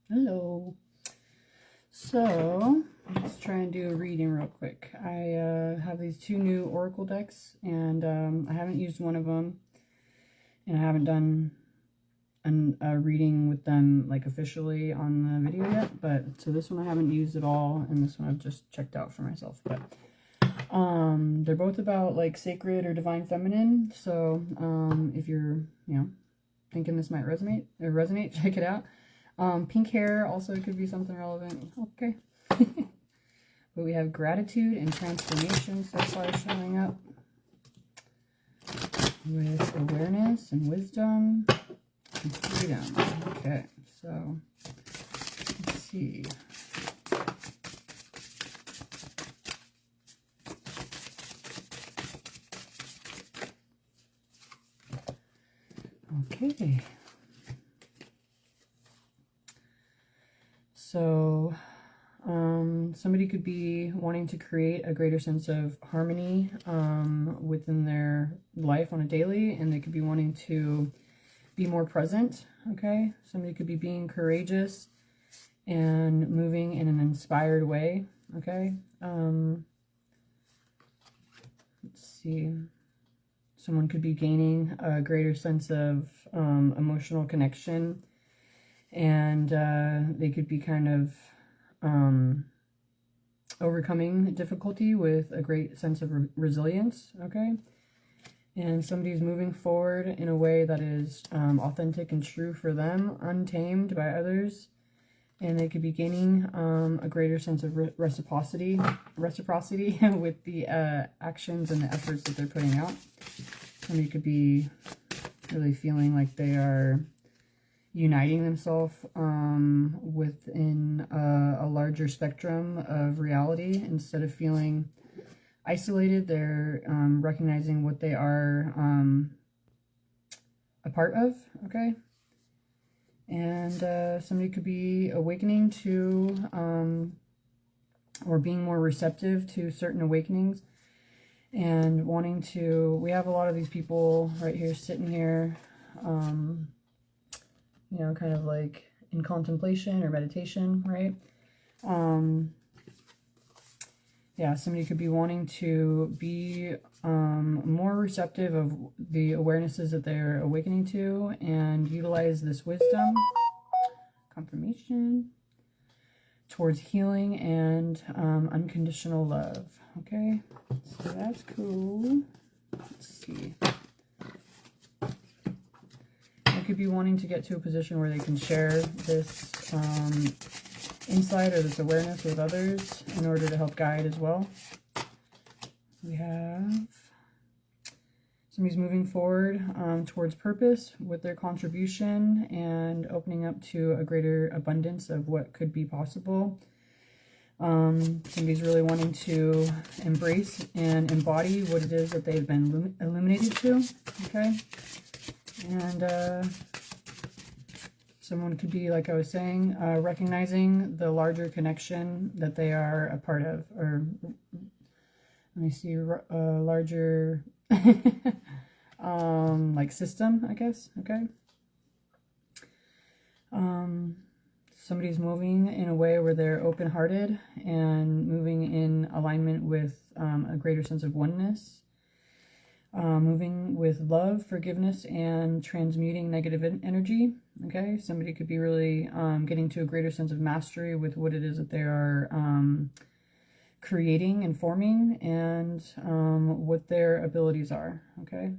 Hello. So let's try and do a reading real quick. I have these two new Oracle decks, and I haven't used one of them, and I haven't done a reading with them like officially on the video yet. But so this one I haven't used at all, and this one I've just checked out for myself. But they're both about like sacred or divine feminine. So if you're thinking this might resonate, check it out. Pink hair also could be something relevant. Okay. But we have gratitude and transformation so far showing up with awareness and wisdom and freedom. Okay, so let's see. Okay. So somebody could be wanting to create a greater sense of harmony within their life on a daily, and they could be wanting to be more present. Okay, somebody could be being courageous and moving in an inspired way. Okay, let's see. Someone could be gaining a greater sense of emotional connection, and they could be kind of overcoming difficulty with a great sense of resilience. Okay, and somebody's moving forward in a way that is authentic and true for them, untamed by others, and they could be gaining a greater sense of reciprocity with the actions and the efforts that they're putting out. Somebody could be really feeling like they are uniting themselves within a larger spectrum of reality. Instead of feeling isolated, they're recognizing what they are a part of. Okay, and somebody could be awakening to or being more receptive to certain awakenings and wanting to, we have a lot of these people right here sitting here kind of like in contemplation or meditation, right? Yeah, somebody could be wanting to be more receptive of the awarenesses that they're awakening to and utilize this wisdom, confirmation, towards healing and unconditional love. Okay, so that's cool. Let's see. They could be wanting to get to a position where they can share this insight or this awareness with others in order to help guide as well. We have somebody's moving forward towards purpose with their contribution and opening up to a greater abundance of what could be possible. Somebody's really wanting to embrace and embody what it is that they've been illuminated to. Okay, and someone could be, like I was saying, recognizing the larger connection that they are a part of, or let me see, larger like system, I guess. Okay. Somebody's moving in a way where they're open-hearted and moving in alignment with a greater sense of oneness. Moving with love, forgiveness, and transmuting negative energy. Okay, somebody could be really getting to a greater sense of mastery with what it is that they are creating and forming, and what their abilities are. Okay.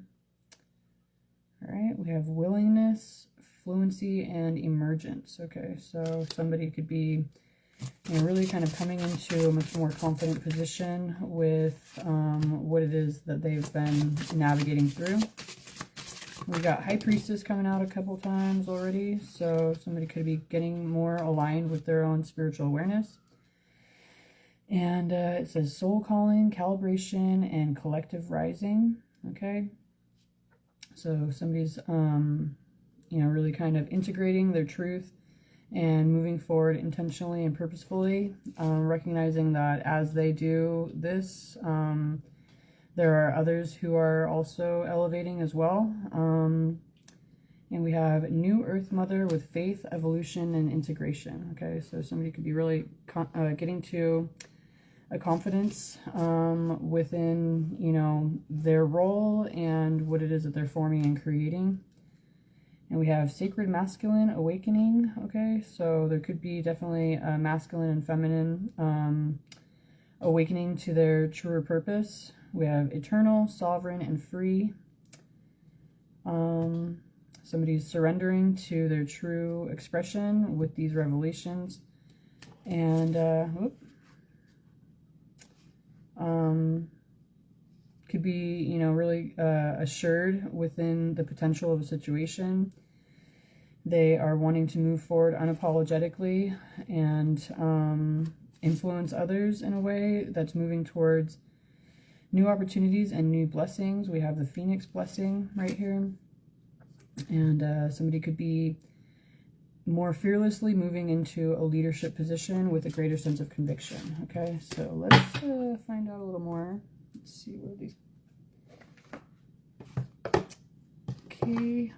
All right, we have willingness, fluency, and emergence. Okay, so somebody could be really kind of coming into a much more confident position with what it is that they've been navigating through. We got High Priestess coming out a couple times already, so somebody could be getting more aligned with their own spiritual awareness. And it says soul calling, calibration, and collective rising. Okay, so somebody's really kind of integrating their truth and moving forward intentionally and purposefully, recognizing that as they do this, there are others who are also elevating as well. And we have New Earth Mother with faith, evolution, and integration. Okay, so somebody could be really getting to a confidence within, you know, their role and what it is that they're forming and creating. And we have Sacred Masculine Awakening. Okay, so there could be definitely a masculine and feminine awakening to their truer purpose. We have Eternal, Sovereign, and Free. Somebody's surrendering to their true expression with these revelations. And could be, you know, really assured within the potential of a situation. They are wanting to move forward unapologetically and influence others in a way that's moving towards new opportunities and new blessings. We have the Phoenix blessing right here. And somebody could be more fearlessly moving into a leadership position with a greater sense of conviction. Okay, so let's find out a little more. Let's see where these... Okay.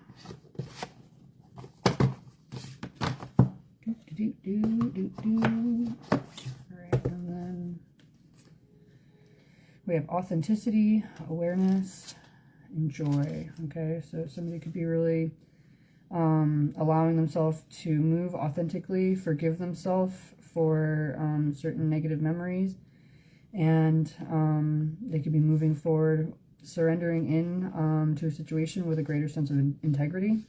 Alright, and then we have authenticity, awareness, and joy. Okay, so somebody could be really allowing themselves to move authentically, forgive themselves for certain negative memories, and they could be moving forward, surrendering in to a situation with a greater sense of integrity.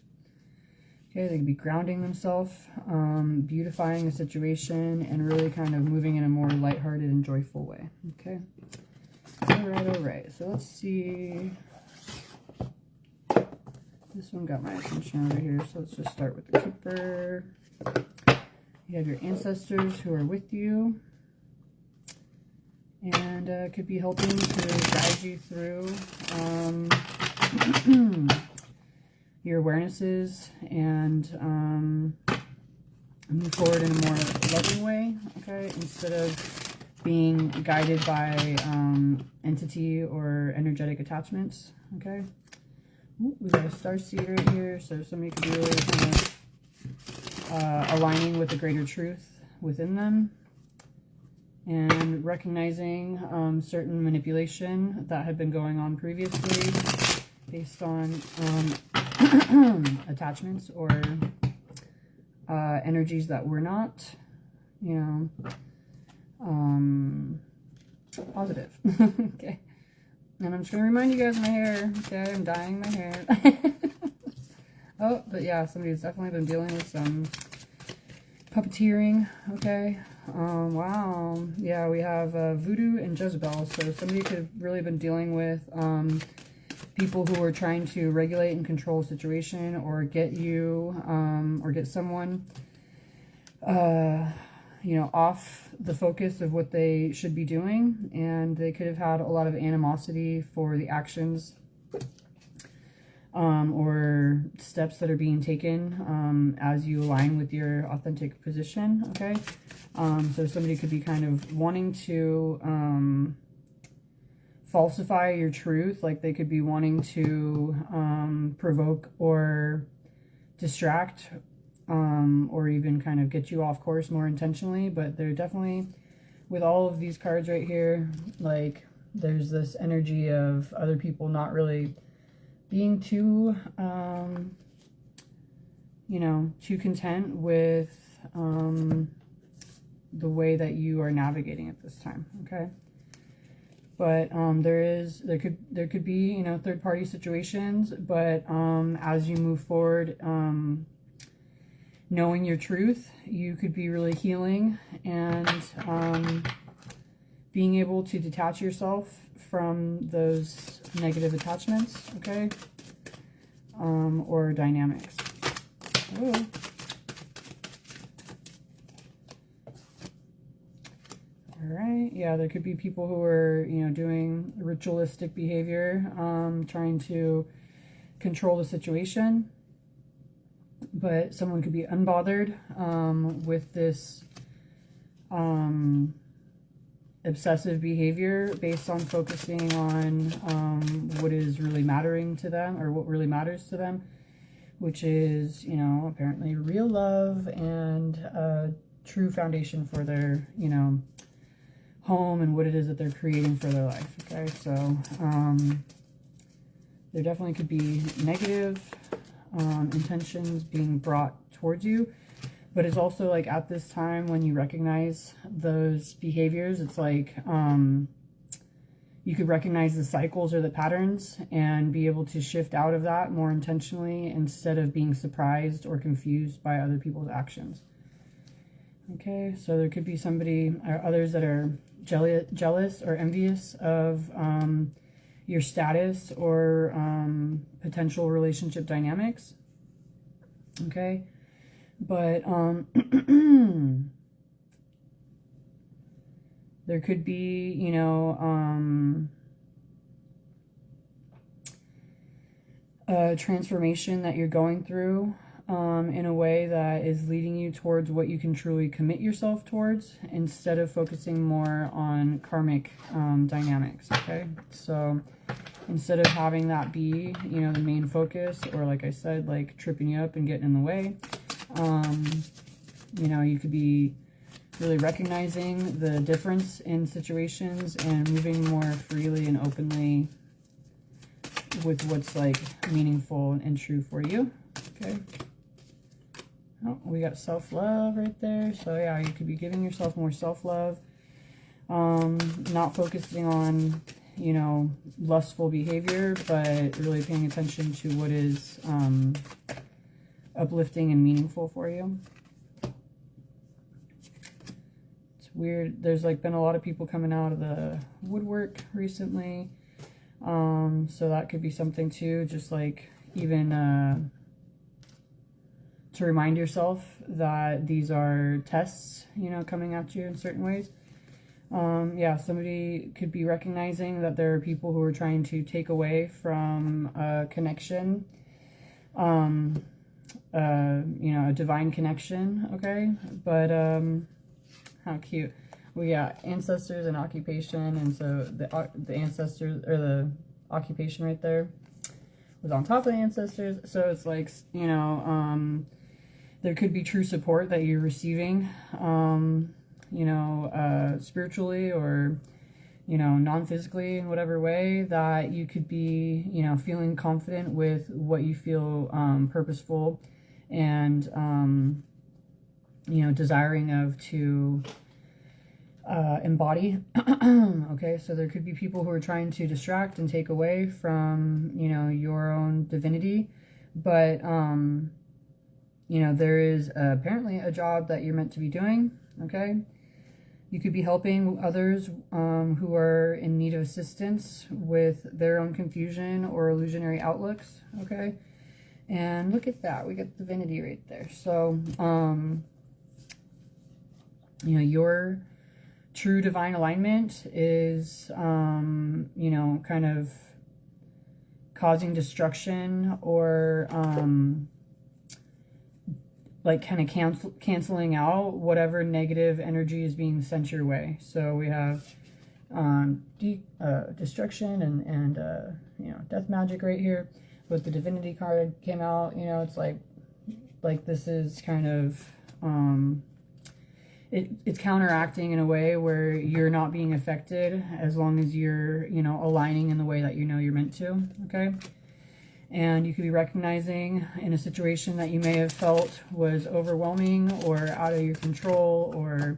Okay, they could be grounding themselves, beautifying a situation, and really kind of moving in a more lighthearted and joyful way. Okay, all right, so let's see. This one got my attention over here, so let's just start with the Keeper. You have your ancestors who are with you, and could be helping to guide you through your awarenesses and move forward in a more loving way, okay, instead of being guided by entity or energetic attachments, okay. We got a Starseed right here, so somebody could be really kind of aligning with the greater truth within them and recognizing certain manipulation that had been going on previously based on attachments or energies that were not, you know, positive. Okay. And I'm just going to remind you guys of my hair. Okay, I'm dyeing my hair. Oh, but yeah, somebody's definitely been dealing with some puppeteering. Okay. Wow. Yeah, we have Voodoo and Jezebel. So somebody could have really been dealing with people who are trying to regulate and control a situation or get you or get someone you know, off the focus of what they should be doing, and they could have had a lot of animosity for the actions or steps that are being taken as you align with your authentic position, okay? So somebody could be kind of wanting to falsify your truth, like they could be wanting to provoke or distract or even kind of get you off course more intentionally. But they're definitely, with all of these cards right here, like there's this energy of other people not really being too, you know, too content with the way that you are navigating at this time, okay? But there could be, you know, third-party situations, but as you move forward, knowing your truth, you could be really healing and being able to detach yourself from those negative attachments, okay, or dynamics. Ooh. All right, yeah, there could be people who are, you know, doing ritualistic behavior, trying to control the situation. But someone could be unbothered with this obsessive behavior based on focusing on what is really mattering to them or what really matters to them, which is, you know, apparently real love and a true foundation for their, you know, home and what it is that they're creating for their life. Okay, so there definitely could be negative intentions being brought towards you, but it's also like at this time when you recognize those behaviors, it's like you could recognize the cycles or the patterns and be able to shift out of that more intentionally instead of being surprised or confused by other people's actions. Okay, so there could be somebody or others that are jealous or envious of your status or potential relationship dynamics. Okay, but there could be, you know, a transformation that you're going through in a way that is leading you towards what you can truly commit yourself towards instead of focusing more on karmic dynamics, okay? So instead of having that be, you know, the main focus, or like I said, like tripping you up and getting in the way, you know, you could be really recognizing the difference in situations and moving more freely and openly with what's like meaningful and true for you. Okay. Oh, we got self-love right there. So yeah, you could be giving yourself more self-love. Not focusing on, you know, lustful behavior, but really paying attention to what is uplifting and meaningful for you. Weird. There's like been a lot of people coming out of the woodwork recently. So that could be something too, just like even to remind yourself that these are tests, you know, coming at you in certain ways. Yeah, somebody could be recognizing that there are people who are trying to take away from a connection, you know, a divine connection, okay? But how cute. We got ancestors and occupation, and so the ancestors, or the occupation right there was on top of the ancestors. So it's like, you know, there could be true support that you're receiving, you know, spiritually or, you know, non-physically in whatever way, that you could be, you know, feeling confident with what you feel purposeful and, you know, desiring of to embody. Okay, so there could be people who are trying to distract and take away from, you know, your own divinity, but you know, there is apparently a job that you're meant to be doing. Okay, you could be helping others who are in need of assistance with their own confusion or illusionary outlooks. Okay, and look at that, we got divinity right there. So you know, your true divine alignment is, you know, kind of causing destruction or, like kind of canceling out whatever negative energy is being sent your way. So we have, destruction and you know, death magic right here. But the divinity card came out, you know, it's like this is kind of, it's counteracting in a way where you're not being affected as long as you're, you know, aligning in the way that you know you're meant to, okay? And you could be recognizing in a situation that you may have felt was overwhelming or out of your control, or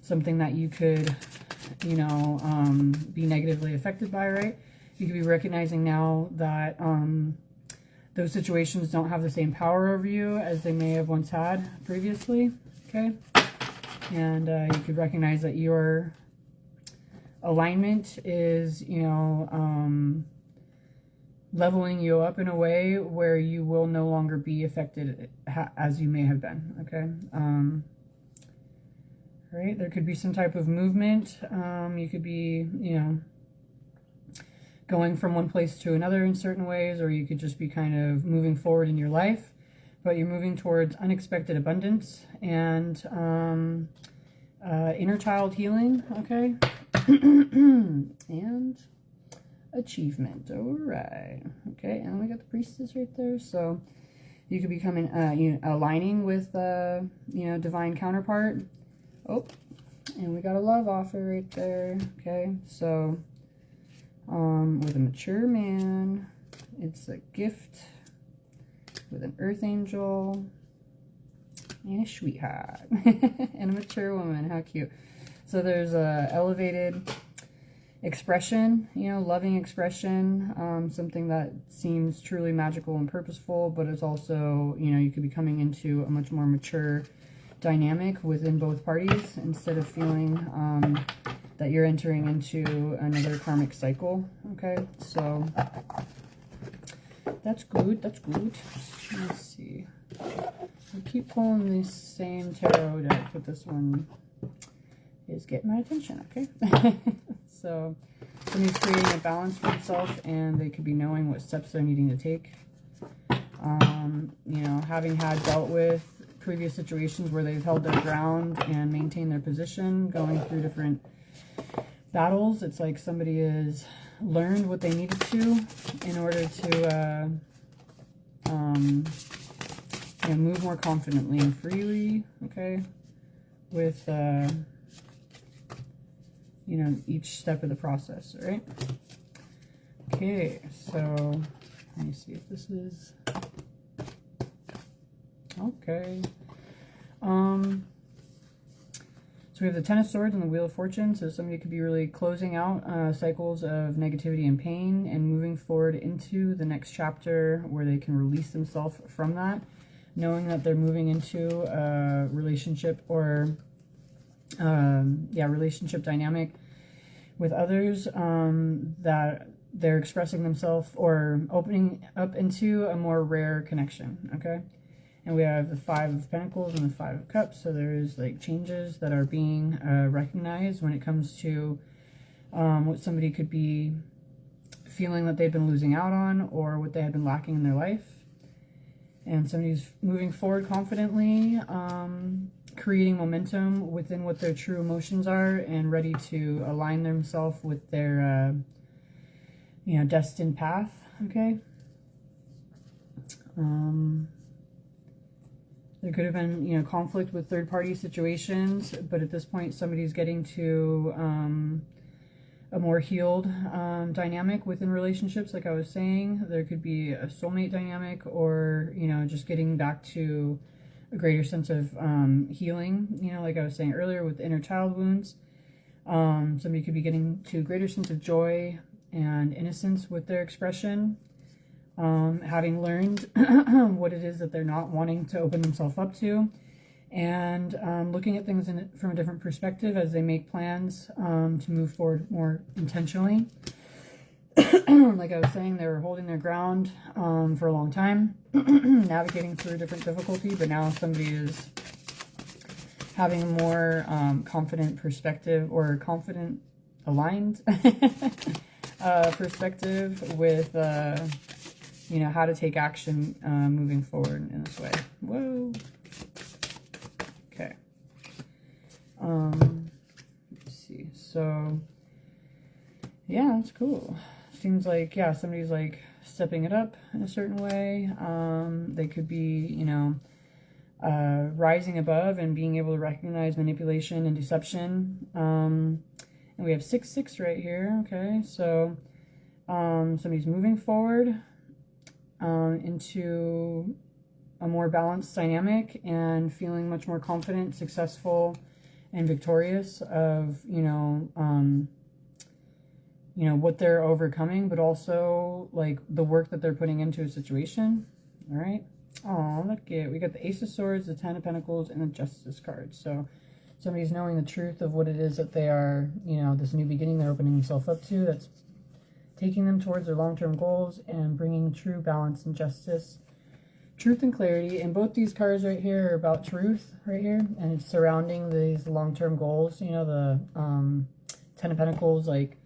something that you could, you know, be negatively affected by, right? You could be recognizing now that those situations don't have the same power over you as they may have once had previously, okay? And you could recognize that your alignment is, you know, leveling you up in a way where you will no longer be affected as you may have been, okay? Right? There could be some type of movement. You could be, you know, going from one place to another in certain ways, or you could just be kind of moving forward in your life, but you're moving towards unexpected abundance and inner child healing, okay? And achievement. All right. Okay, and we got the priestess right there. So You could be coming, aligning with, divine counterpart. Oh, and we got a love offer right there. Okay, so, with a mature man, it's a gift with an earth angel and a sweetheart and a mature woman. How cute. So there's a elevated expression, loving expression, something that seems truly magical and purposeful, but it's also, you could be coming into a much more mature dynamic within both parties instead of feeling that you're entering into another karmic cycle. Okay, so that's good. That's good. Let's see. I keep pulling this same tarot deck, but this one is getting my attention. Okay. So somebody's creating a balance for themselves, and they could be knowing what steps they're needing to take. Having had dealt with previous situations where they've held their ground and maintained their position, going through different battles, it's like somebody has learned what they needed to in order to move more confidently and freely, okay, with each step of the process. All right. Okay, so let me see if this is okay. So we have the Ten of Swords and the Wheel of Fortune. So somebody could be really closing out cycles of negativity and pain and moving forward into the next chapter where they can release themselves from that, knowing that they're moving into a relationship or relationship dynamic with others that they're expressing themselves or opening up into a more rare connection. Okay. And we have the Five of Pentacles and the Five of Cups. So there's like changes that are being recognized when it comes to what somebody could be feeling that they've been losing out on or what they had been lacking in their life. And somebody's moving forward confidently, creating momentum within what their true emotions are and ready to align themselves with their, destined path. Okay. There could have been, conflict with third-party situations, but at this point, somebody's getting to a more healed dynamic within relationships. Like I was saying, there could be a soulmate dynamic or, just getting back to a greater sense of healing, like I was saying earlier with inner child wounds. Somebody could be getting to a greater sense of joy and innocence with their expression. Having learned what it is that they're not wanting to open themselves up to, and looking at things from a different perspective as they make plans to move forward more intentionally. Like I was saying, they were holding their ground for a long time, navigating through different difficulty, but now somebody is having a more confident perspective or confident aligned perspective with how to take action moving forward in this way. Whoa. Okay. Let's see. So, yeah, that's cool. Seems like, yeah, somebody's like stepping it up in a certain way. They could be, rising above and being able to recognize manipulation and deception. And we have 6-6 right here. Okay. So, somebody's moving forward into a more balanced dynamic and feeling much more confident, successful, and victorious of, what they're overcoming, but also like the work that they're putting into a situation. All right. Oh, look at, we got the Ace of Swords, the Ten of Pentacles, and the Justice card. So somebody's knowing the truth of what it is that they are, this new beginning they're opening themselves up to, that's taking them towards their long-term goals and bringing true balance and justice, truth and clarity. And both these cards right here are about truth right here, and it's surrounding these long-term goals. The Ten of Pentacles, like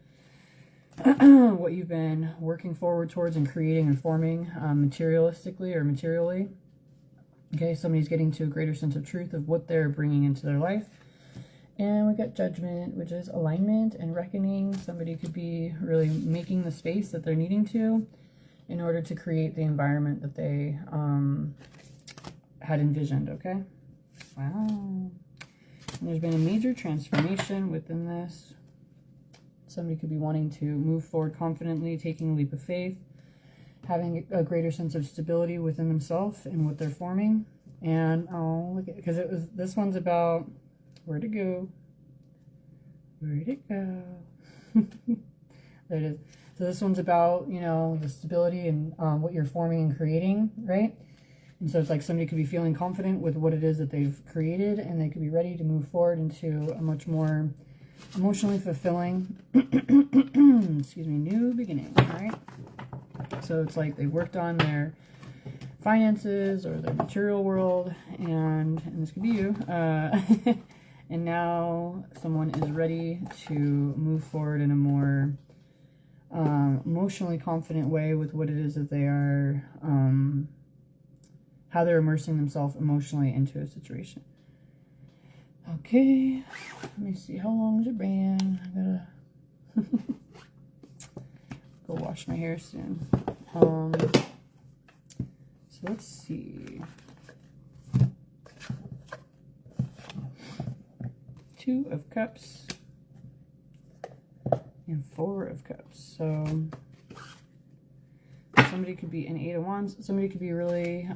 what you've been working forward towards and creating and forming materialistically or materially. Okay, somebody's getting to a greater sense of truth of what they're bringing into their life. And we got Judgment, which is alignment and reckoning. Somebody could be really making the space that they're needing to in order to create the environment that they had envisioned, okay? Wow. And there's been a major transformation within this. Somebody could be wanting to move forward confidently, taking a leap of faith, having a greater sense of stability within themselves and what they're forming. And, oh, look at, because this one's about, where'd it go? Where'd it go? There it is. So this one's about, you know, the stability and what you're forming and creating, right? And so it's like somebody could be feeling confident with what it is that they've created, and they could be ready to move forward into a much more emotionally fulfilling, excuse me, new beginning, all right? So it's like they worked on their finances or their material world, and this could be you, and now someone is ready to move forward in a more emotionally confident way with what it is that they are, how they're immersing themselves emotionally into a situation. Okay, let me see, how long has it been? I gotta go wash my hair soon. So let's see. 2 of Cups and 4 of Cups. So somebody could be an 8 of Wands. Somebody could be really,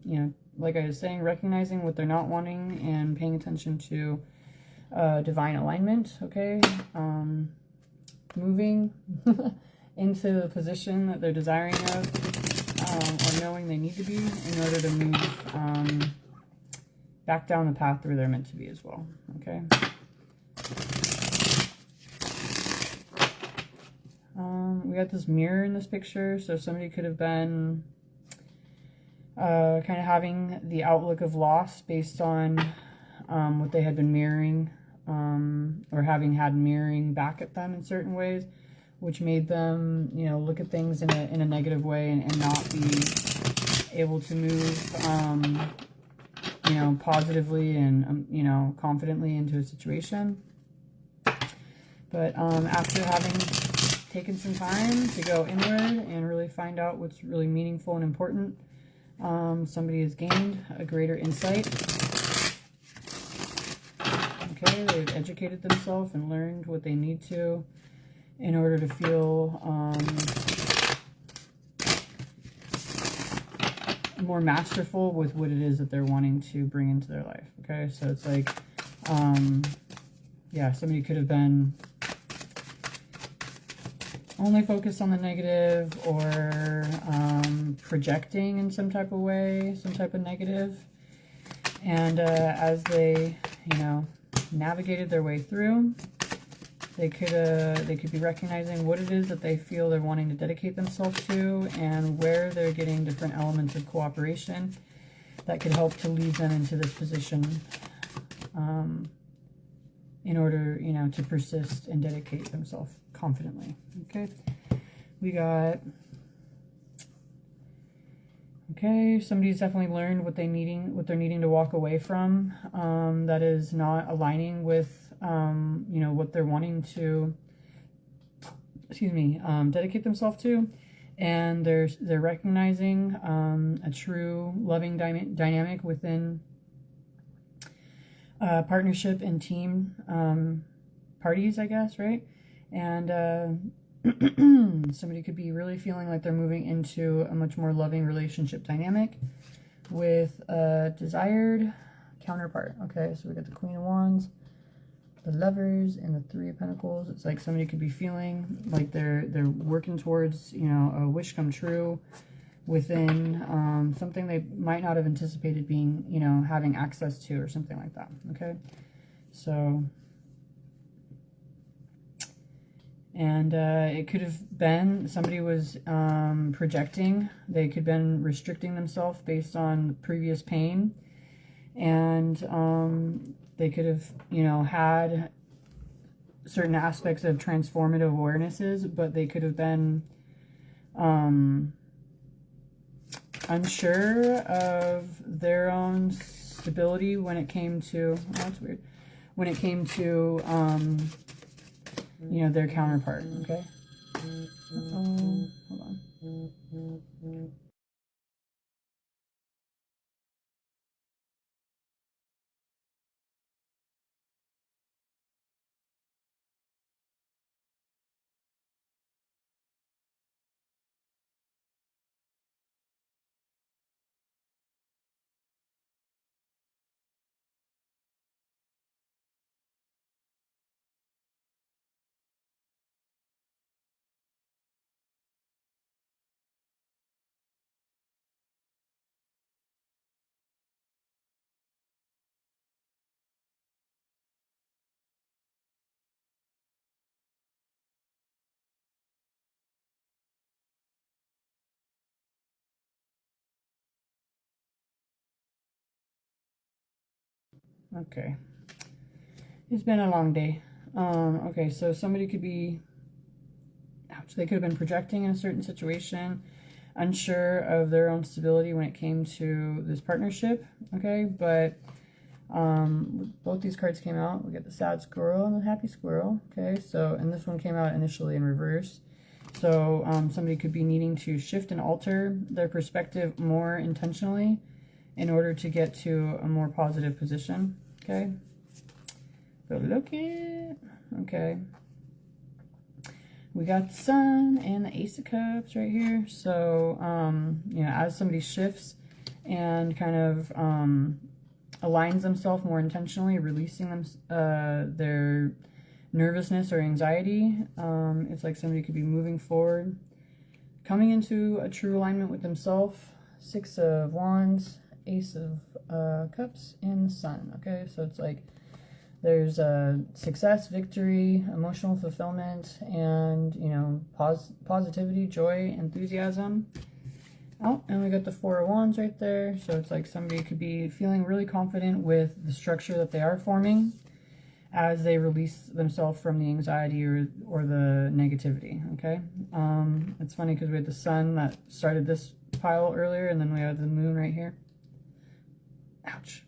you know, like I was saying, recognizing what they're not wanting and paying attention to divine alignment, okay? Moving into the position that they're desiring of, or knowing they need to be in order to move back down the path where they're meant to be as well, okay? We got this mirror in this picture, so somebody could have been kind of having the outlook of loss based on what they had been mirroring, or having had mirroring back at them in certain ways, which made them, you know, look at things in a negative way and not be able to move, you know, positively and, you know, confidently into a situation. But after having taken some time to go inward and really find out what's really meaningful and important, somebody has gained a greater insight. Okay, they've educated themselves and learned what they need to in order to feel more masterful with what it is that they're wanting to bring into their life. Okay, so it's like, yeah, somebody could have been only focused on the negative, or projecting in some type of way, some type of negative. And as they, you know, navigated their way through, they could be recognizing what it is that they feel they're wanting to dedicate themselves to, and where they're getting different elements of cooperation that could help to lead them into this position, in order, you know, to persist and dedicate themselves confidently. Okay, we got, okay, somebody's definitely learned what they're needing to walk away from, that is not aligning with, you know, what they're wanting to, excuse me, dedicate themselves to. And they're recognizing a true loving dynamic within partnership and team parties, I guess, right? And somebody could be really feeling like they're moving into a much more loving relationship dynamic with a desired counterpart. Okay, so we got the Queen of Wands, the Lovers, and the Three of Pentacles. It's like somebody could be feeling like they're working towards, you know, a wish come true within something they might not have anticipated being, you know, having access to, or something like that. Okay, so, and it could have been somebody was projecting. They could have been restricting themselves based on previous pain, and they could have, you know, had certain aspects of transformative awarenesses, but they could have been unsure of their own stability when it came to, oh, that's weird, when it came to, you know, their counterpart. Okay. Hold on. Okay. It's been a long day. Okay, so somebody could be, ouch, they could have been projecting in a certain situation, unsure of their own stability when it came to this partnership, okay? But both these cards came out. We get the sad squirrel and the happy squirrel, okay? So, and this one came out initially in reverse. So somebody could be needing to shift and alter their perspective more intentionally in order to get to a more positive position, okay? So look it, okay. We got the Sun and the Ace of Cups right here. So, you know, as somebody shifts and kind of aligns themselves more intentionally, releasing them their nervousness or anxiety, it's like somebody could be moving forward, coming into a true alignment with themselves. Six of Wands, Ace of Cups, and the Sun. Okay, so it's like there's success, victory, emotional fulfillment, and, you know, positivity, joy, enthusiasm. Oh, and we got the Four of Wands right there. So it's like somebody could be feeling really confident with the structure that they are forming as they release themselves from the anxiety or the negativity, okay? It's funny because we had the Sun that started this pile earlier, and then we have the Moon right here. Ouch.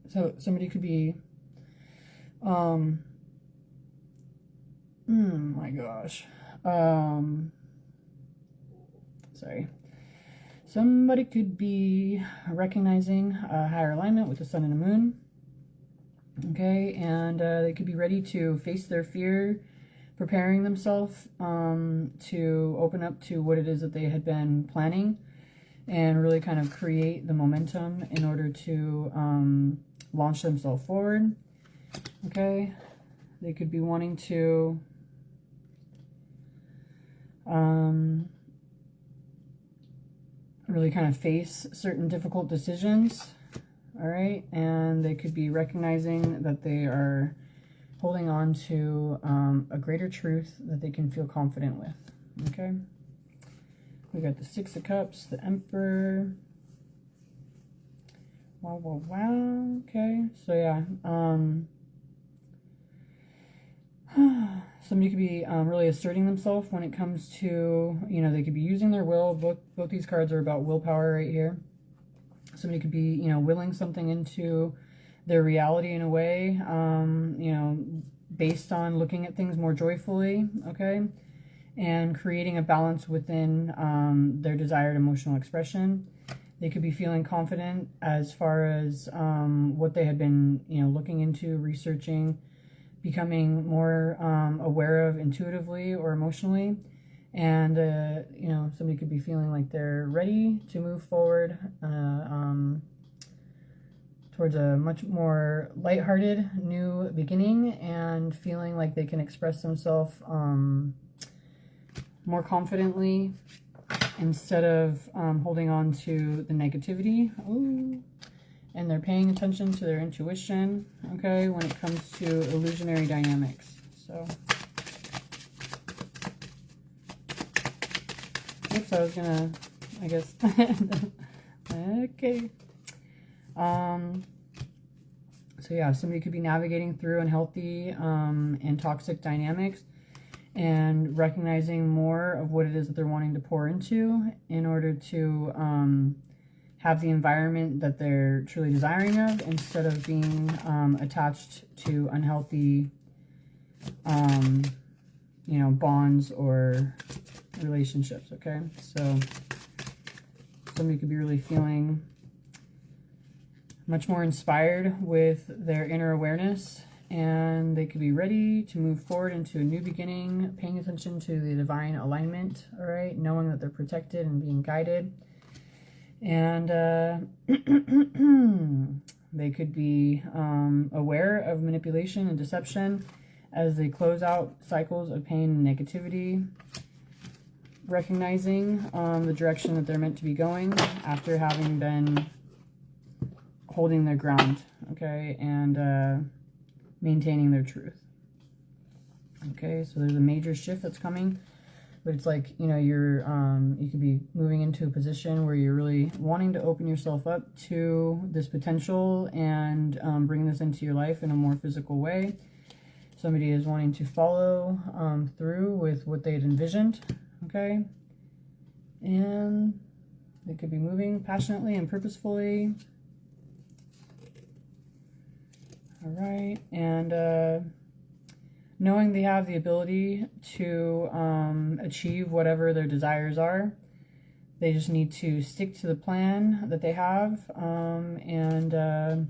So somebody could be, my gosh. Sorry. Somebody could be recognizing a higher alignment with the Sun and the Moon. Okay, and they could be ready to face their fear, preparing themselves to open up to what it is that they had been planning and really kind of create the momentum in order to launch themselves forward. Okay, they could be wanting to really kind of face certain difficult decisions. All right, and they could be recognizing that they are holding on to a greater truth that they can feel confident with. Okay, we got the Six of Cups, the Emperor. Wow, wow, wow. Okay, so yeah, somebody could be really asserting themselves when it comes to, you know, they could be using their will. Both these cards are about willpower right here. Somebody could be, you know, willing something into their reality in a way, you know, based on looking at things more joyfully, okay, and creating a balance within their desired emotional expression. They could be feeling confident as far as what they had been, you know, looking into, researching, becoming more aware of intuitively or emotionally. And, you know, somebody could be feeling like they're ready to move forward towards a much more lighthearted new beginning and feeling like they can express themselves more confidently instead of holding on to the negativity. Ooh. And they're paying attention to their intuition, okay, when it comes to illusionary dynamics. So, oops, I was gonna, I guess, okay. So yeah, somebody could be navigating through unhealthy and toxic dynamics and recognizing more of what it is that they're wanting to pour into in order to have the environment that they're truly desiring of, instead of being attached to unhealthy, you know, bonds or relationships, okay? So somebody could be really feeling much more inspired with their inner awareness, and they could be ready to move forward into a new beginning, paying attention to the divine alignment, all right? Knowing that they're protected and being guided. And they could be aware of manipulation and deception as they close out cycles of pain and negativity, recognizing the direction that they're meant to be going after having been holding their ground, okay, and maintaining their truth. Okay, so there's a major shift that's coming, but it's like, you know, you could be moving into a position where you're really wanting to open yourself up to this potential and bring this into your life in a more physical way. Somebody is wanting to follow through with what they had envisioned, okay, and they could be moving passionately and purposefully. All right, and knowing they have the ability to achieve whatever their desires are. They just need to stick to the plan that they have and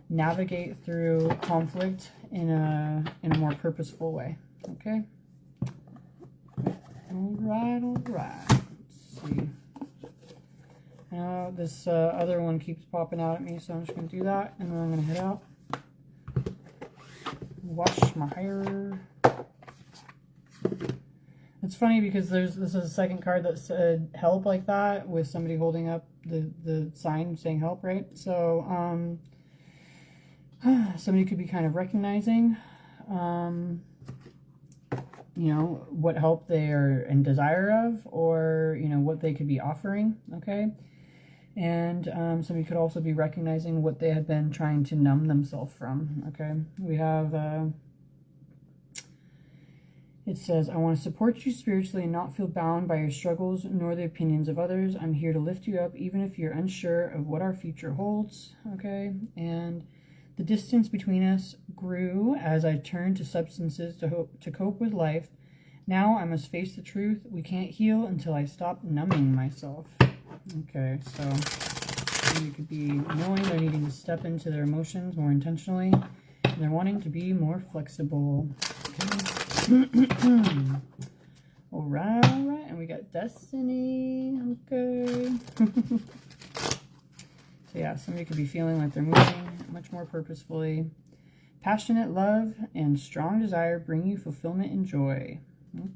navigate through conflict in a more purposeful way. Okay. All right. Let's see. Now this other one keeps popping out at me, so I'm just going to do that, and then I'm going to head out. Wash my hair. It's funny because this is a second card that said help like that, with somebody holding up the sign saying help, right? So somebody could be kind of recognizing you know, what help they are in desire of, or you know, what they could be offering, okay? And somebody could also be recognizing what they have been trying to numb themselves from, okay? We have, it says, I want to support you spiritually and not feel bound by your struggles nor the opinions of others. I'm here to lift you up even if you're unsure of what our future holds, okay? And the distance between us grew as I turned to substances to cope with life. Now I must face the truth. We can't heal until I stop numbing myself. Okay, so you could be knowing they're needing to step into their emotions more intentionally. And they're wanting to be more flexible. Okay. All right. And we got Destiny. Okay. So yeah, somebody could be feeling like they're moving much more purposefully. Passionate love and strong desire bring you fulfillment and joy.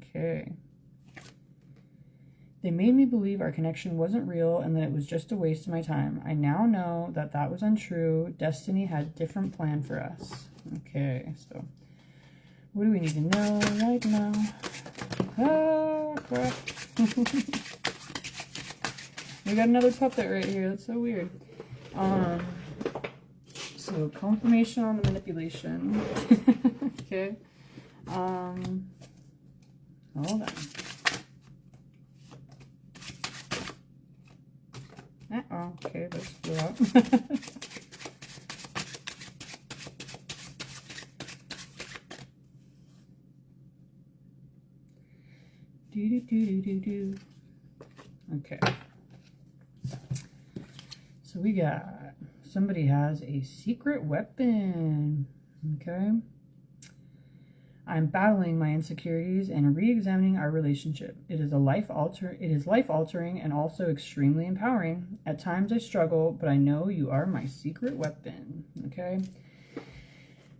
Okay. They made me believe our connection wasn't real and that it was just a waste of my time. I now know that that was untrue. Destiny had a different plan for us. Okay, so what do we need to know right now? Ah, crap. We got another puppet right here. That's so weird. So confirmation on the manipulation. Okay. Hold on. Okay, let's go out. Do. Okay. So we got, somebody has a secret weapon. Okay. I'm battling my insecurities and re-examining our relationship. It is life-altering and also extremely empowering. At times I struggle, but I know you are my secret weapon. Okay?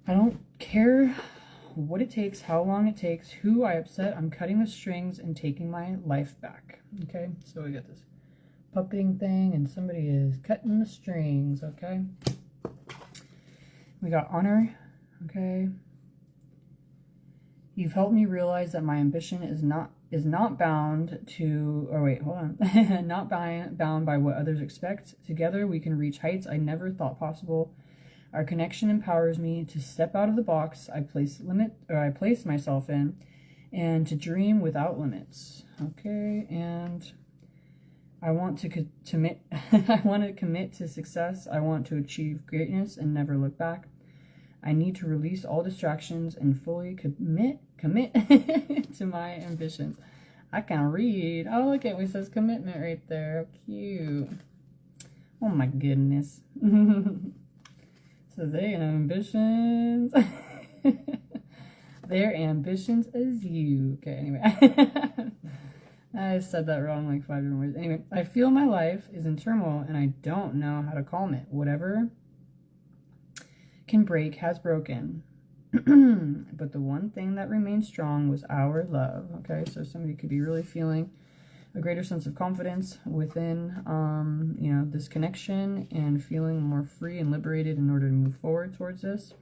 I don't care what it takes, how long it takes, who I upset. I'm cutting the strings and taking my life back. Okay? So we got this puppeting thing, and somebody is cutting the strings. Okay? We got honor. Okay? You've helped me realize that my ambition is not bound to, or wait, hold on, not bound by what others expect. Together we can reach heights I never thought possible. Our connection empowers me to step out of the box I place myself in, and to dream without limits. Okay, and I want to commit. I want to commit to success. I want to achieve greatness and never look back. I need to release all distractions and fully commit to my ambitions. I can't read. Oh, look at it. It says commitment right there. How cute. Oh my goodness. So their ambitions. Their ambitions is you. Okay, anyway. I said that wrong like 5 different ways. Anyway, I feel my life is in turmoil and I don't know how to calm it. Whatever can break has broken. But the one thing that remained strong was our love. Okay, so somebody could be really feeling a greater sense of confidence within, you know, this connection and feeling more free and liberated in order to move forward towards this.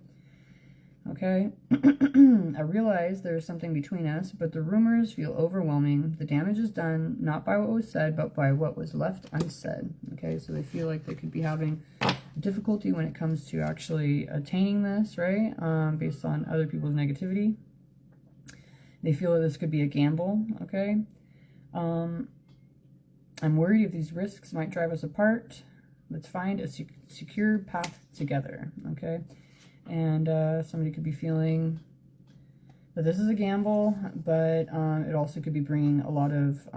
Okay, I realize there is something between us, but the rumors feel overwhelming. The damage is done not by what was said, but by what was left unsaid. Okay, so they feel like they could be having difficulty when it comes to actually attaining this, right? Based on other people's negativity. They feel that this could be a gamble, okay? I'm worried if these risks might drive us apart. Let's find a secure path together, okay? And somebody could be feeling that this is a gamble, but it also could be bringing a lot of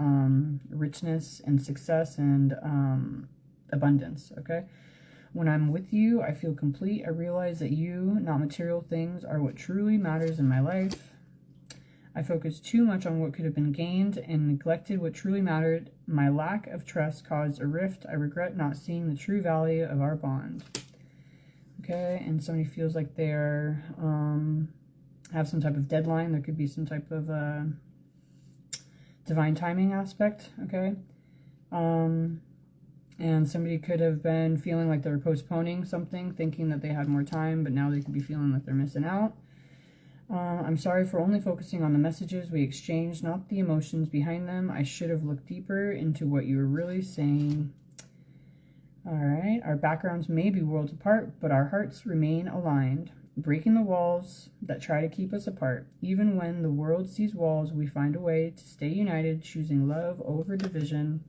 richness and success and abundance, okay? When I'm with you, I feel complete. I realize that you, not material things, are what truly matters in my life. I focused too much on what could have been gained and neglected what truly mattered. My lack of trust caused a rift. I regret not seeing the true value of our bond. Okay, and somebody feels like they're have some type of deadline. There could be some type of divine timing aspect, okay? And somebody could have been feeling like they're postponing something, thinking that they had more time, but now they could be feeling like they're missing out. I'm sorry for only focusing on the messages we exchanged, not the emotions behind them. I should have looked deeper into what you were really saying. All right, our backgrounds may be worlds apart, but our hearts remain aligned, breaking the walls that try to keep us apart. Even when the world sees walls, we find a way to stay united, choosing love over division.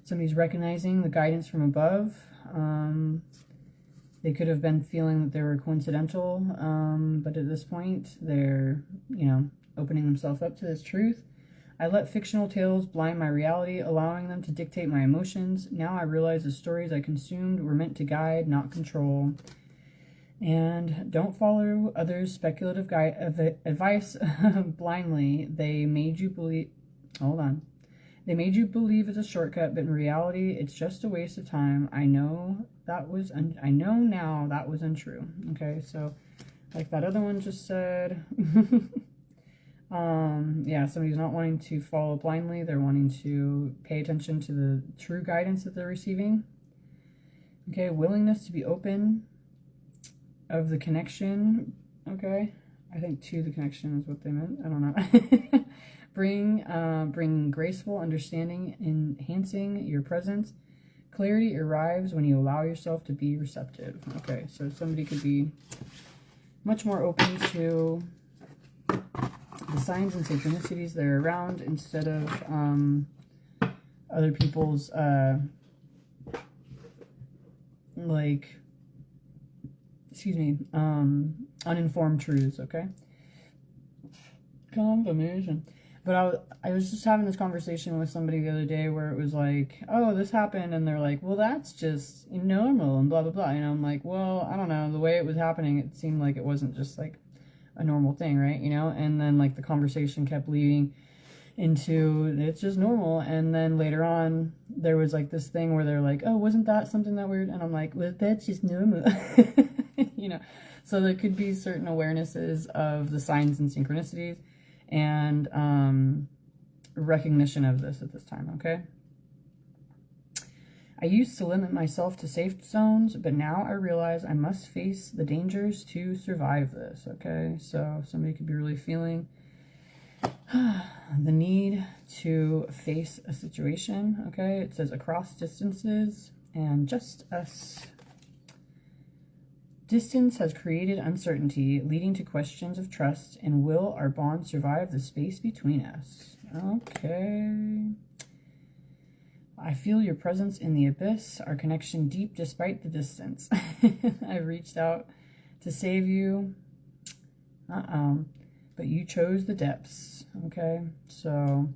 Somebody's recognizing the guidance from above. They could have been feeling that they were coincidental, but at this point, they're, you know, opening themselves up to this truth. I let fictional tales blind my reality, allowing them to dictate my emotions. Now I realize the stories I consumed were meant to guide, not control. And don't follow others' speculative advice blindly. They made you believe... Hold on. They made you believe it's a shortcut, but in reality, it's just a waste of time. I know now that was untrue. Okay, so like that other one just said... yeah, somebody's not wanting to follow blindly. They're wanting to pay attention to the true guidance that they're receiving. Okay, willingness to be open of the connection. Okay, I think to the connection is what they meant. I don't know. Bring graceful understanding, enhancing your presence. Clarity arrives when you allow yourself to be receptive. Okay, so somebody could be much more open to the signs and synchronicities that are around instead of other people's uninformed truths. Okay, confirmation. But I was just having this conversation with somebody the other day where it was like, oh, this happened, and they're like, well, that's just normal and blah blah blah. And I'm like, well, I don't know, the way it was happening, it seemed like it wasn't just like a normal thing, right? You know, and then like the conversation kept leading into it's just normal, and then later on there was like this thing where they're like, oh, wasn't that something that weird? And I'm like, well, that's just normal. You know, so there could be certain awarenesses of the signs and synchronicities and recognition of this at this time. Okay, I used to limit myself to safe zones, but now I realize I must face the dangers to survive this. Okay, so somebody could be really feeling the need to face a situation. Okay, it says across distances and just us. Distance has created uncertainty, leading to questions of trust, and will our bond survive the space between us? Okay. I feel your presence in the abyss, our connection deep despite the distance. I reached out to save you. but you chose the depths, okay? So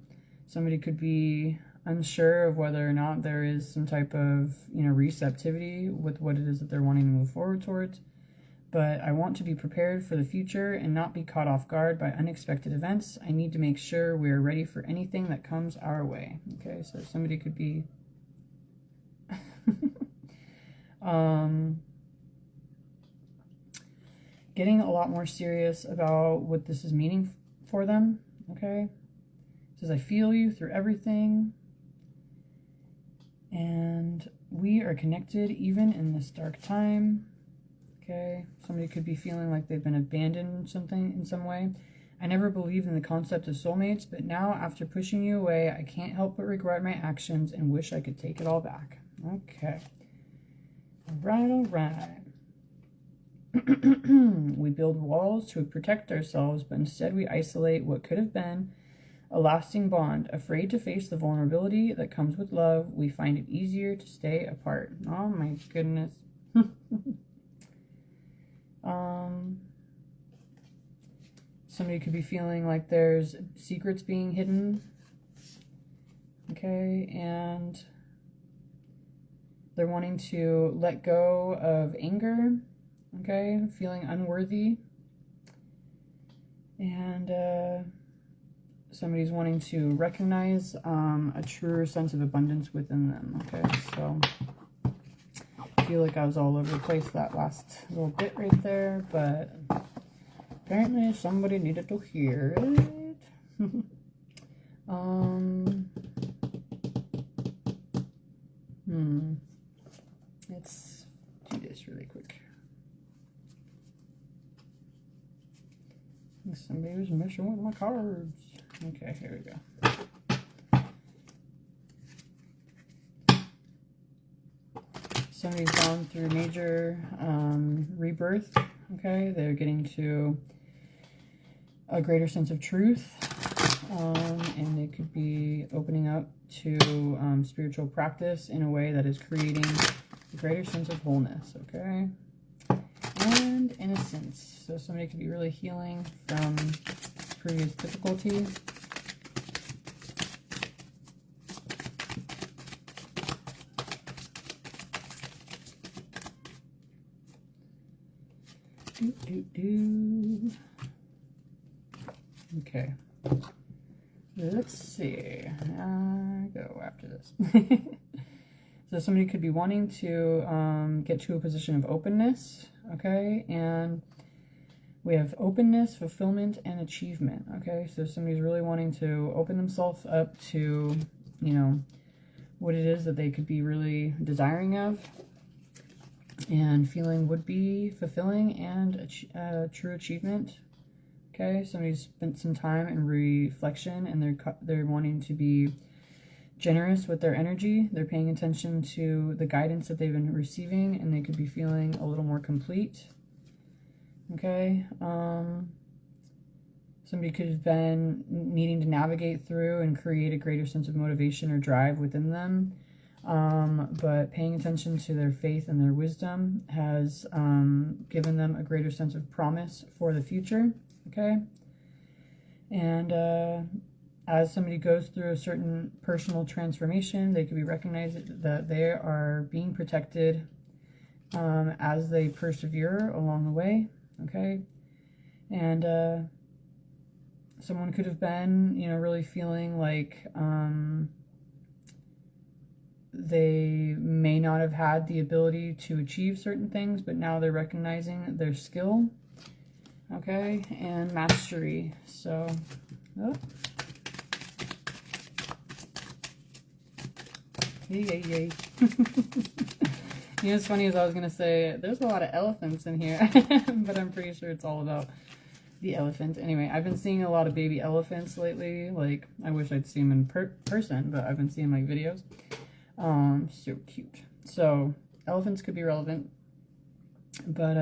somebody could be unsure of whether or not there is some type of, you know, receptivity with what it is that they're wanting to move forward towards. But I want to be prepared for the future and not be caught off guard by unexpected events. I need to make sure we're ready for anything that comes our way. Okay, so somebody could be getting a lot more serious about what this is meaning for them. Okay, it says, I feel you through everything. And we are connected even in this dark time. Okay, somebody could be feeling like they've been abandoned in some way. I never believed in the concept of soulmates, but now after pushing you away, I can't help but regret my actions and wish I could take it all back. Okay. All right. We build walls to protect ourselves, but instead we isolate what could have been a lasting bond. Afraid to face the vulnerability that comes with love, we find it easier to stay apart. Oh my goodness. Somebody could be feeling like there's secrets being hidden. Okay, and they're wanting to let go of anger. Okay, feeling unworthy. And somebody's wanting to recognize a truer sense of abundance within them. Okay, so I feel like I was all over the place that last little bit right there, but apparently somebody needed to hear it. Let's do this really quick. Somebody was messing with my cards. Okay, here we go. Somebody's gone through major rebirth. Okay, they're getting to a greater sense of truth, and they could be opening up to spiritual practice in a way that is creating a greater sense of wholeness. Okay, and innocence. So somebody could be really healing from previous difficulties. Okay, let's see. Go after this. So somebody could be wanting to get to a position of openness. Okay, and we have openness, fulfillment, and achievement. Okay, so somebody's really wanting to open themselves up to, you know, what it is that they could be really desiring of and feeling would be fulfilling and a true achievement. Okay, somebody's spent some time in reflection and they're wanting to be generous with their energy. They're paying attention to the guidance that they've been receiving, and they could be feeling a little more complete. Okay, somebody could have been needing to navigate through and create a greater sense of motivation or drive within them, but paying attention to their faith and their wisdom has given them a greater sense of promise for the future. Okay, and as somebody goes through a certain personal transformation, they could be recognized that they are being protected as they persevere along the way. Okay, and someone could have been, you know, really feeling like they may not have had the ability to achieve certain things, but now they're recognizing their skill. Okay, and mastery. So, oh. Yay. You know, what's funny is I was going to say, there's a lot of elephants in here, but I'm pretty sure it's all about the elephant. Anyway, I've been seeing a lot of baby elephants lately. Like, I wish I'd see them in person, but I've been seeing, like, videos. So cute. So, elephants could be relevant, but,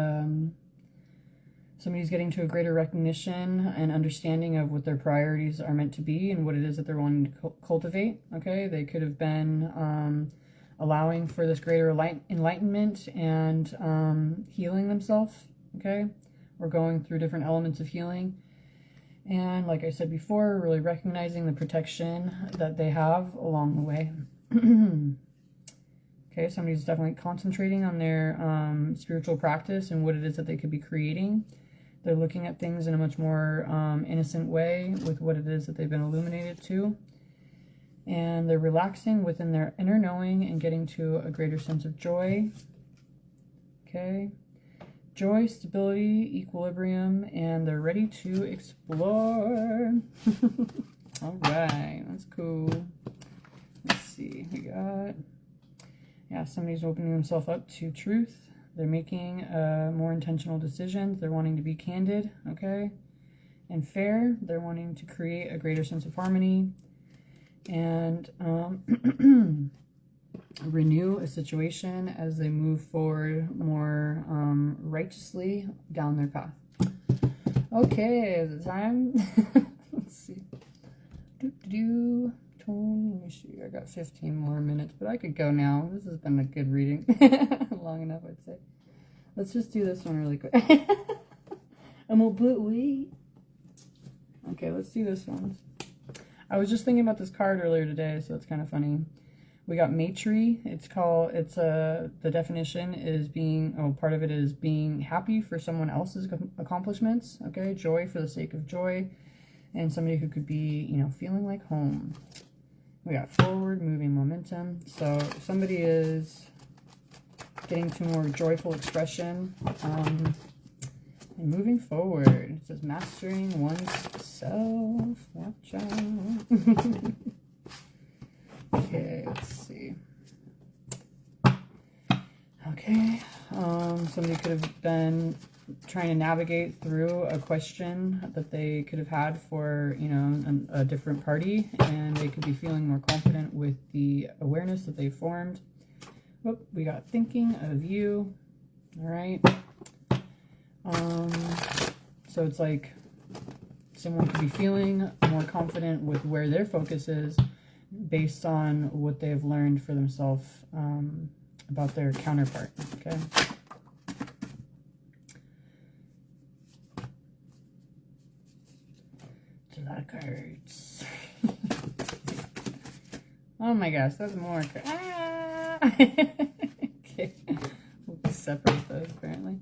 somebody's getting to a greater recognition and understanding of what their priorities are meant to be and what it is that they're wanting to cultivate. Okay, they could have been allowing for this greater enlightenment and healing themselves. Okay, or going through different elements of healing. And like I said before, really recognizing the protection that they have along the way. Okay, somebody's definitely concentrating on their spiritual practice and what it is that they could be creating. They're looking at things in a much more innocent way with what it is that they've been illuminated to. And they're relaxing within their inner knowing and getting to a greater sense of joy. Okay. Joy, stability, equilibrium, and they're ready to explore. All right, that's cool. Let's see, we got, yeah, somebody's opening themselves up to truth. They're making more intentional decisions. They're wanting to be candid, okay, and fair. They're wanting to create a greater sense of harmony and renew a situation as they move forward more righteously down their path. Okay, the time. Let's see. Let me see. I got 15 more minutes, but I could go now. This has been a good reading. Long enough, I'd say. Let's just do this one really quick. I'm gonna put wait. Okay, let's do this one. I was just thinking about this card earlier today, so it's kind of funny. We got Matri. The definition is part of it is being happy for someone else's accomplishments. Okay, joy for the sake of joy. And somebody who could be, feeling like home. We got forward, moving momentum. So somebody is getting to more joyful expression and moving forward. It says mastering one's self. Watch out. Okay, let's see. Okay, somebody could have been trying to navigate through a question that they could have had for, a different party, and they could be feeling more confident with the awareness that they formed. Whoop, we got thinking of you. All right. So it's like someone could be feeling more confident with where their focus is based on what they've learned for themselves about their counterpart. Okay. A lot of cards. Oh my gosh, that's more cards. Ah! Okay. We'll separate those apparently.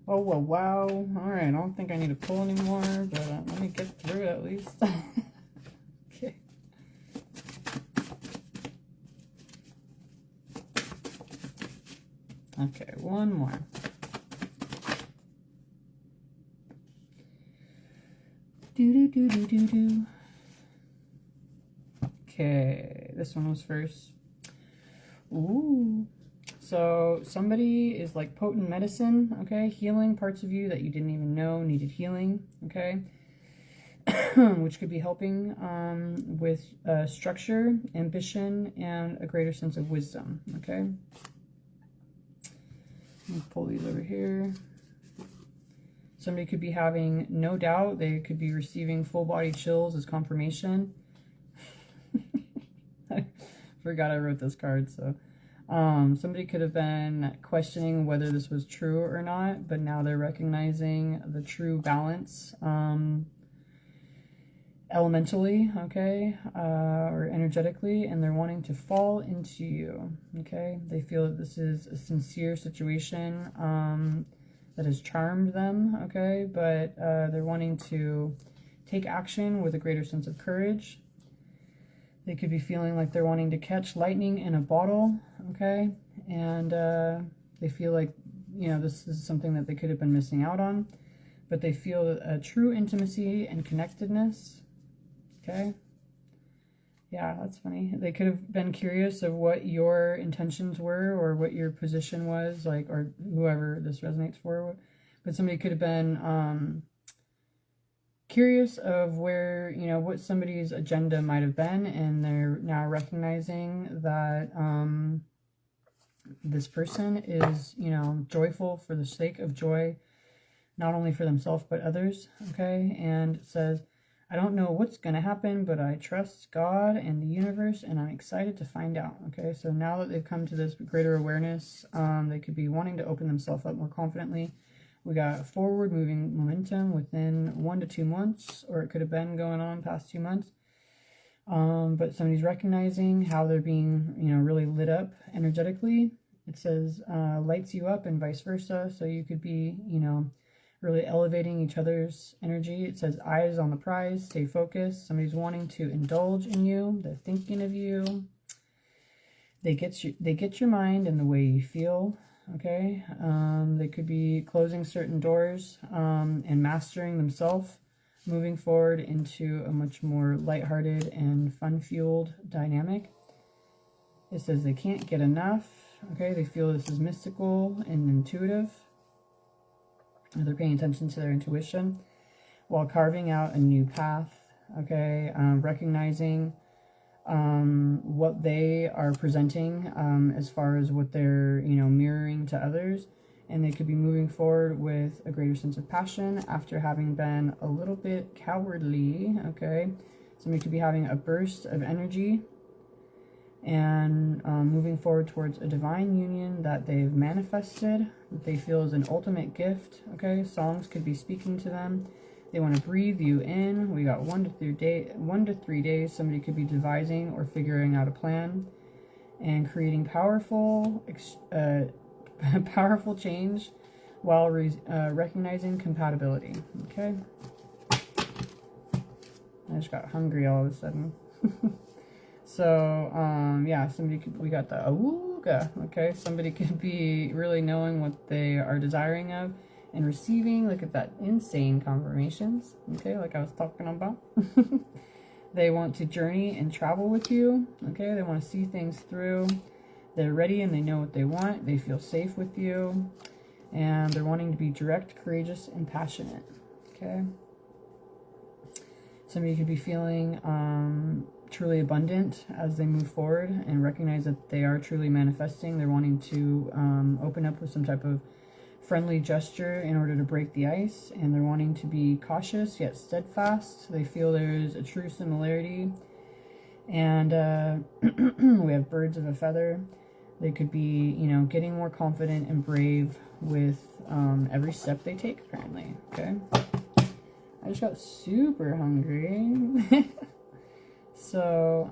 Oh, well, wow. Alright, I don't think I need to pull anymore, but let me get through it at least. Okay. Okay, one more. Do. Okay, this one was first. Ooh. So somebody is like potent medicine, okay? Healing parts of you that you didn't even know needed healing, okay? Which could be helping with structure, ambition, and a greater sense of wisdom, okay? Let me pull these over here. Somebody could be having no doubt. They could be receiving full body chills as confirmation. I forgot I wrote this card, so... somebody could have been questioning whether this was true or not, but now they're recognizing the true balance elementally, okay, or energetically, and they're wanting to fall into you, okay? They feel that this is a sincere situation that has charmed them, okay, but they're wanting to take action with a greater sense of courage. They could be feeling like they're wanting to catch lightning in a bottle, okay? And they feel like, this is something that they could have been missing out on. But they feel a true intimacy and connectedness, okay? Yeah, that's funny. They could have been curious of what your intentions were or what your position was, like, or whoever this resonates for. But somebody could have been... curious of where, what somebody's agenda might have been, and they're now recognizing that this person is, joyful for the sake of joy, not only for themselves, but others, okay? And it says, I don't know what's going to happen, but I trust God and the universe, and I'm excited to find out. Okay, so now that they've come to this greater awareness, they could be wanting to open themselves up more confidently. We got forward moving momentum within 1 to 2 months, or it could have been going on past 2 months. But somebody's recognizing how they're being, really lit up energetically. It says lights you up and vice versa. So you could be, really elevating each other's energy. It says eyes on the prize, stay focused. Somebody's wanting to indulge in you. They're thinking of you. They get your mind and the way you feel. Okay. They could be closing certain doors and mastering themselves, moving forward into a much more lighthearted and fun-fueled dynamic. It says they can't get enough. Okay. They feel this is mystical and intuitive. They're paying attention to their intuition while carving out a new path. Okay, recognizing what they are presenting as far as what they're mirroring to others, and they could be moving forward with a greater sense of passion after having been a little bit cowardly. Okay, somebody could be having a burst of energy and moving forward towards a divine union that they've manifested, that they feel is an ultimate gift. Okay, songs could be speaking to them. They want to breathe you in. We got 1 to 3 days. Somebody could be devising or figuring out a plan and creating powerful change while recognizing compatibility. Okay, I just got hungry all of a sudden. So, yeah, we got the awooga, okay? Somebody could be really knowing what they are desiring of and receiving. Look at that, insane confirmations, okay, like I was talking about. They want to journey and travel with you, okay? They want to see things through. They're ready and they know what they want. They feel safe with you. And they're wanting to be direct, courageous, and passionate, okay? Somebody could be feeling truly abundant as they move forward and recognize that they are truly manifesting. They're wanting to open up with some type of friendly gesture in order to break the ice, and they're wanting to be cautious yet steadfast. They feel there's a true similarity, and we have birds of a feather. They could be, getting more confident and brave with every step they take, apparently. Okay, I just got super hungry. So,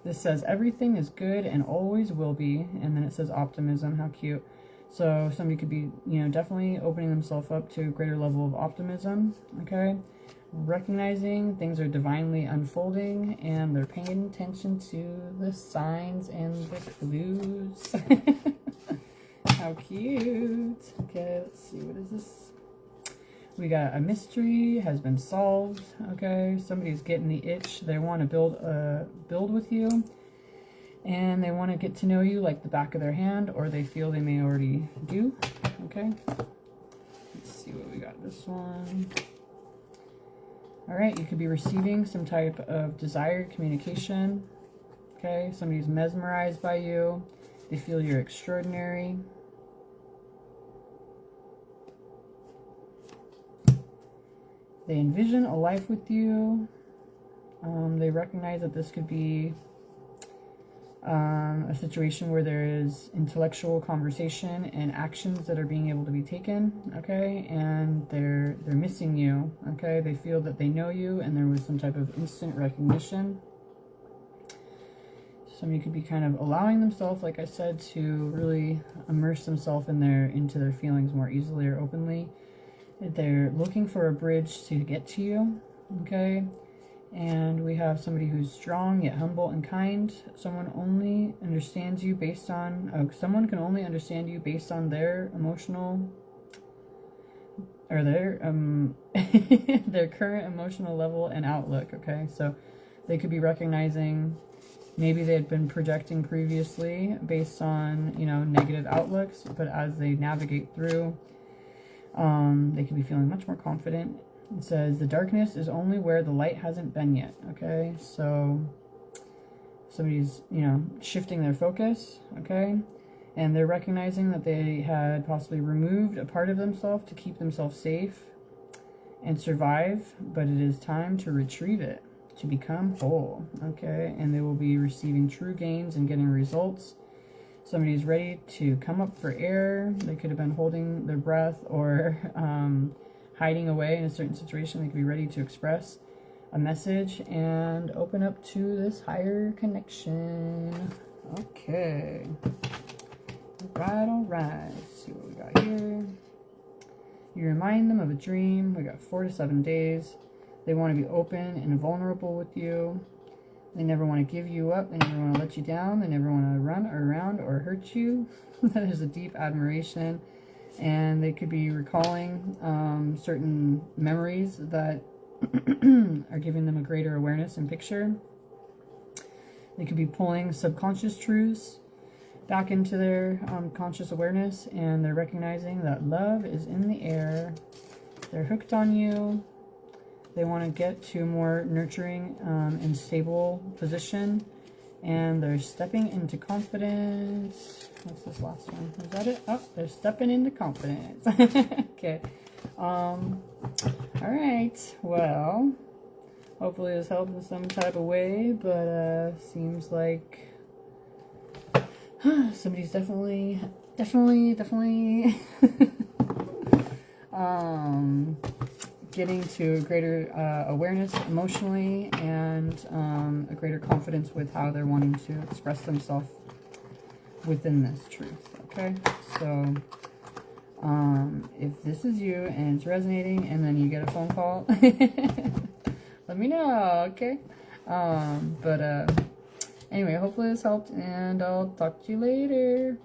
this says everything is good and always will be. And then it says optimism. How cute. So somebody could be, definitely opening themselves up to a greater level of optimism. Okay. Recognizing things are divinely unfolding and they're paying attention to the signs and the clues. How cute. Okay. Let's see. What is this? We got a mystery has been solved. Okay, somebody's getting the itch. They want to build with you, and they want to get to know you like the back of their hand, or they feel they may already do. Okay, let's see what we got. This one. All right, you could be receiving some type of desired communication. Okay, somebody's mesmerized by you. They feel you're extraordinary. They envision a life with you. They recognize that this could be a situation where there is intellectual conversation and actions that are being able to be taken, okay? And they're missing you, okay? They feel that they know you and there was some type of instant recognition. Somebody could be kind of allowing themselves, like I said, to really immerse themselves into their feelings more easily or openly. They're looking for a bridge to get to you, okay? And we have somebody who's strong yet humble and kind. Someone only understands you based on, someone can only understand you based on their emotional, or their their current emotional level and outlook, okay? So they could be recognizing maybe they had been projecting previously based on, negative outlooks, but as they navigate through, they can be feeling much more confident. It says the darkness is only where the light hasn't been yet. Okay, so somebody's shifting their focus. Okay, and they're recognizing that they had possibly removed a part of themselves to keep themselves safe, and survive, but it is time to retrieve it, to become whole, okay? And they will be receiving true gains and getting results. Somebody's ready to come up for air. They could have been holding their breath or hiding away in a certain situation. They could be ready to express a message and open up to this higher connection. Okay. All right. Let's see what we got here. You remind them of a dream. We got 4 to 7 days. They want to be open and vulnerable with you. They never want to give you up. They never want to let you down. They never want to run around or hurt you. There's a deep admiration. And they could be recalling certain memories that are giving them a greater awareness and picture. They could be pulling subconscious truths back into their conscious awareness, and they're recognizing that love is in the air. They're hooked on you. They want to get to a more nurturing and stable position, and they're stepping into confidence. What's this last one? Is that it? Oh, they're stepping into confidence. Okay. All right. Well, hopefully this helped in some type of way, but seems like somebody's definitely getting to a greater awareness emotionally, and a greater confidence with how they're wanting to express themselves within this truth. Okay, so if this is you and it's resonating and then you get a phone call, let me know. Okay, but anyway, hopefully this helped, and I'll talk to you later.